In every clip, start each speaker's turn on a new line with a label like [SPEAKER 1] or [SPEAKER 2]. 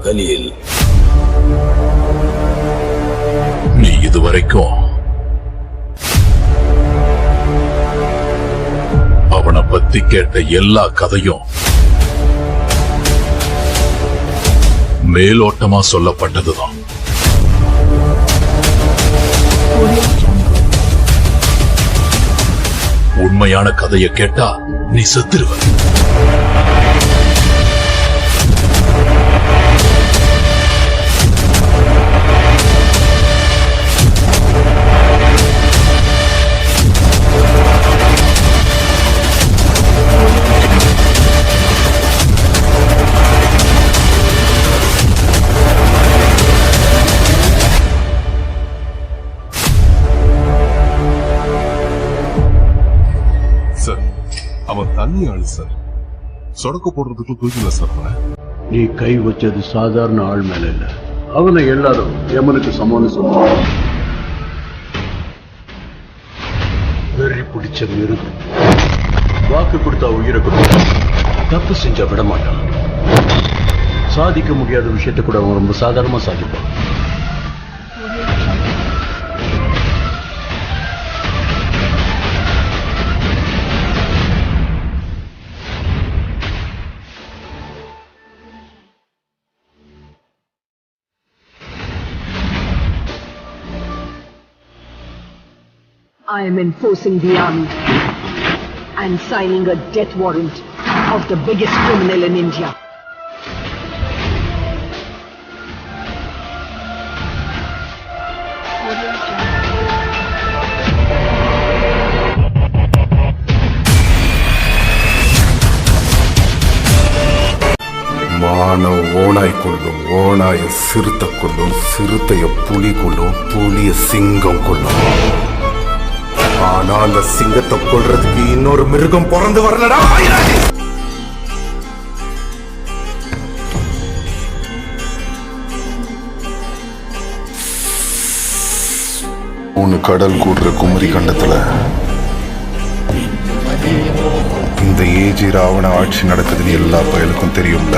[SPEAKER 1] கலீல்.
[SPEAKER 2] நீ இதுவரைக்கும் அவனை பத்தி கேட்ட எல்லா கதையும் மேலோட்டமா சொல்லப்பட்டதுதான். உண்மையான கதையை கேட்டா நீ செத்துருவ.
[SPEAKER 3] அவன் தண்ணி ஆளு சார். சொடக்க போடுறதுக்கு தூக்கில சார்.
[SPEAKER 4] நீ கை வச்சது சாதாரண ஆள் மேல இல்ல. அவனை எல்லாரும் யமனுக்கு சமம்னு சொல்லுவாங்க. வெறி பிடிச்ச மிருகம். வாக்கு கொடுத்தா உயிரை கொடுத்தா, தப்பு செஞ்சா விட மாட்டான். சாதிக்க முடியாத விஷயத்தை கூட அவன் ரொம்ப சாதாரணமா சாதிப்பான்.
[SPEAKER 5] I am enforcing the army and signing a death warrant of the biggest criminal in India.
[SPEAKER 6] மானம் ஓனாய் கொள்ளும், ஓனாய சிறுத்தை கொள்ளும், சிறுத்தைய புலி கொள்ளும், புலிய சிங்கம் கொள்ளும். ஆனா அந்த சிங்கத்தை கொல்றதுக்கு இன்னொரு மிருகம் பிறந்து வரலடா. கடல் கூடுற குமரி கண்டத்துல இந்த ஏஜி ராவண ஆட்சி நடக்குதுன்னு எல்லா பயலுக்கும் தெரியும்ல.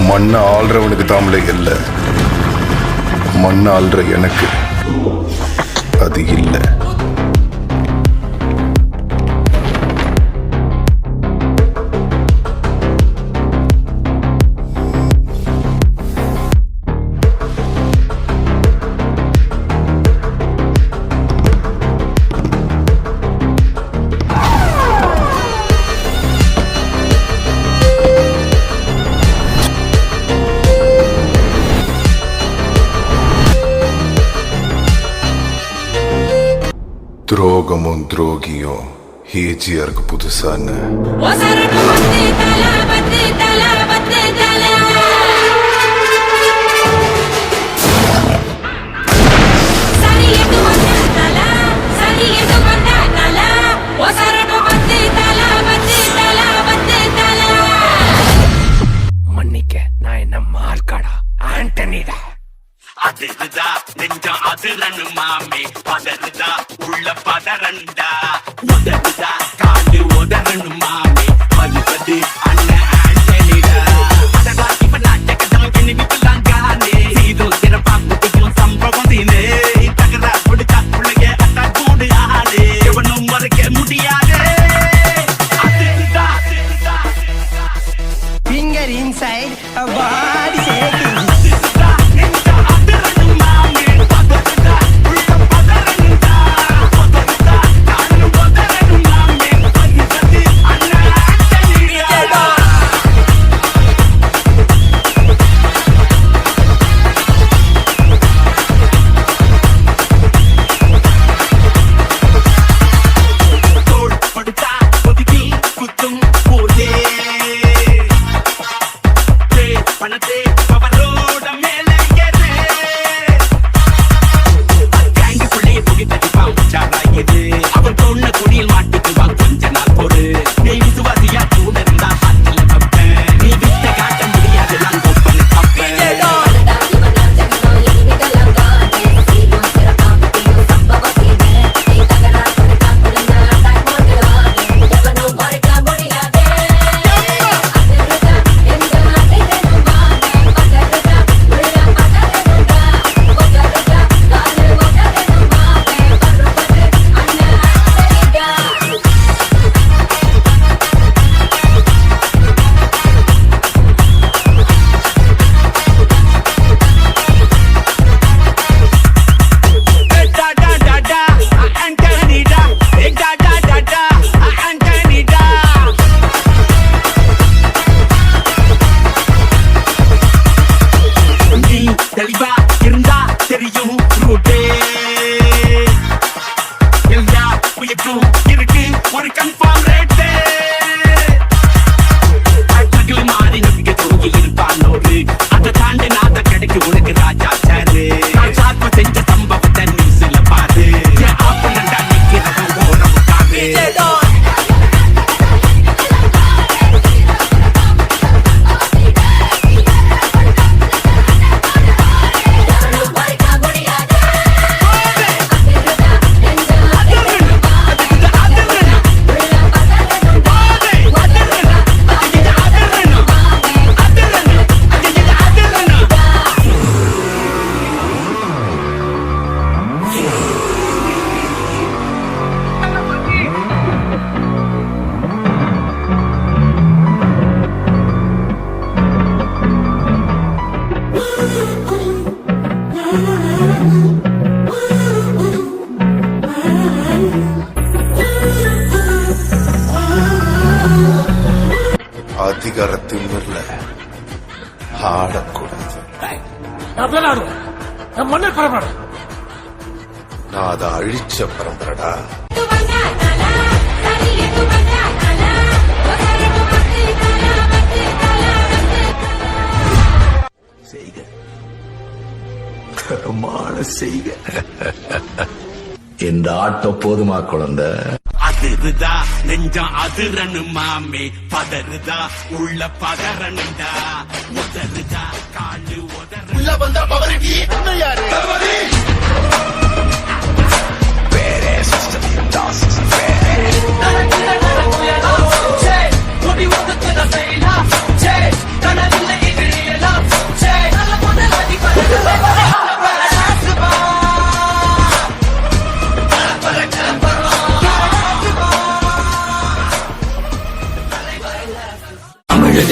[SPEAKER 6] மண்ணை ஆள்றவனுக்கு தாமலை இல்ல, மண்ணை ஆள்ற எனக்கு அது இல்லை. துரோகமும் துரோகியும் ஹேஜியாருக்கு புதுசான்னு
[SPEAKER 7] மன்னிக்க, நான் என்ன மார்க்காடா, ஆண்டனிடா.
[SPEAKER 8] அதிருதா நெஞ்சம் அதிரனு மாமே, பதறுதா உள்ள பதறண்டா, உதறுதா காண்டு உதறனு மாமே, மதிப்பது அண்ணன் ஆண்டனிடா. அதா இப்ப நாட்டக்கட்டம் வினிவிக்கலாம் கானே, சீதோ சிறப்பா குட்டிக்கும் சம்பவம் தீனே, தகரா பிடிச்சா பிள்ளைய அத்தா கூடு ஆடே, எவனும் மறைக்க முடியாது. அதிருதா
[SPEAKER 7] Finger inside, a body shaking.
[SPEAKER 6] ஆடக்கூடாது.
[SPEAKER 1] நான் விளையாடுவேன். நான் மன்னர் பரமாடு.
[SPEAKER 6] நான் அதை அழிச்ச பரம்பரடா.
[SPEAKER 4] தரமான செய்க. இந்த ஆட்டம் போதுமா குழந்தை?
[SPEAKER 8] அதிருதா நெஞ்சம் அதிரனு மாமே பதறுதா உள்ள பதறனுண்டா உதறுதா காலு உதற உள்ள வந்த பவருக்கு யாரு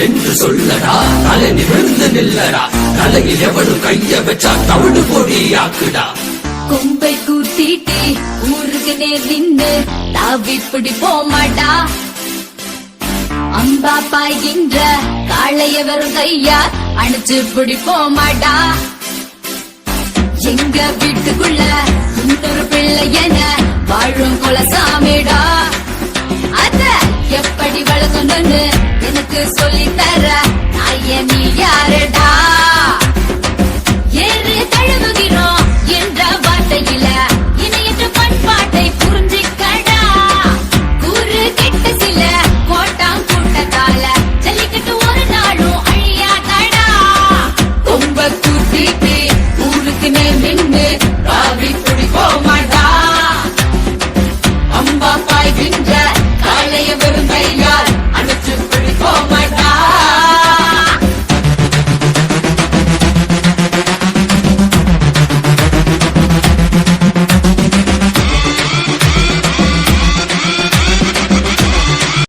[SPEAKER 7] என்று சொல்லடா, தலை நிமிர்ந்து நில்லடா, தலையில் எவனும் கைய வச்சா தவிடு பொடியாக்குடா.
[SPEAKER 9] கொம்பை கூட்டிட்டு ஊருக்கு நேர் நின்று தாவி பிடி போமாடா. அம்பா பாய்கின்ற காளைய வரும் கையா அணைச்சு பிடி போமாடா. எங்க வீட்டுக்குள்ள இன்னொரு பிள்ளை என வாழும் குலசாமிடா. அத எப்படி வளர்க்கணும்னு எனக்கு சொல்லி தர